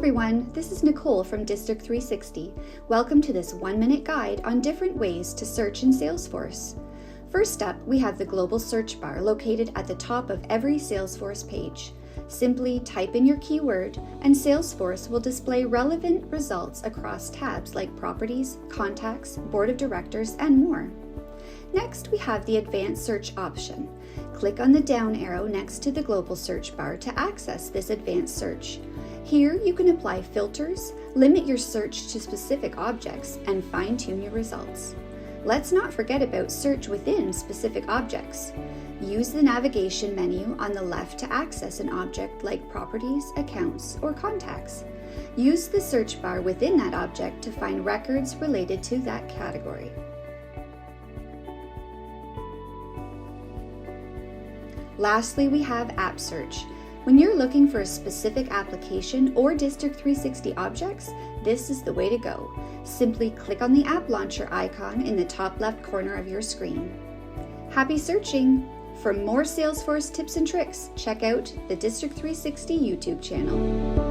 everyone, this is Nicole from District360. Welcome to this 1-minute guide on different ways to search in Salesforce. First up, we have the global search bar located at the top of every Salesforce page. Simply type in your keyword and Salesforce will display relevant results across tabs like Properties, Contacts, Board of Directors, and more. Next, we have the Advanced Search option. Click on the down arrow next to the global search bar to access this advanced search. Here, you can apply filters, limit your search to specific objects, and fine-tune your results. Let's not forget about search within specific objects. Use the navigation menu on the left to access an object like Properties, Accounts, or Contacts. Use the search bar within that object to find records related to that category. Lastly, we have App Search. When you're looking for a specific application or District360 objects, this is the way to go. Simply click on the App Launcher icon in the top left corner of your screen. Happy searching! For more Salesforce tips and tricks, check out the District360 YouTube channel.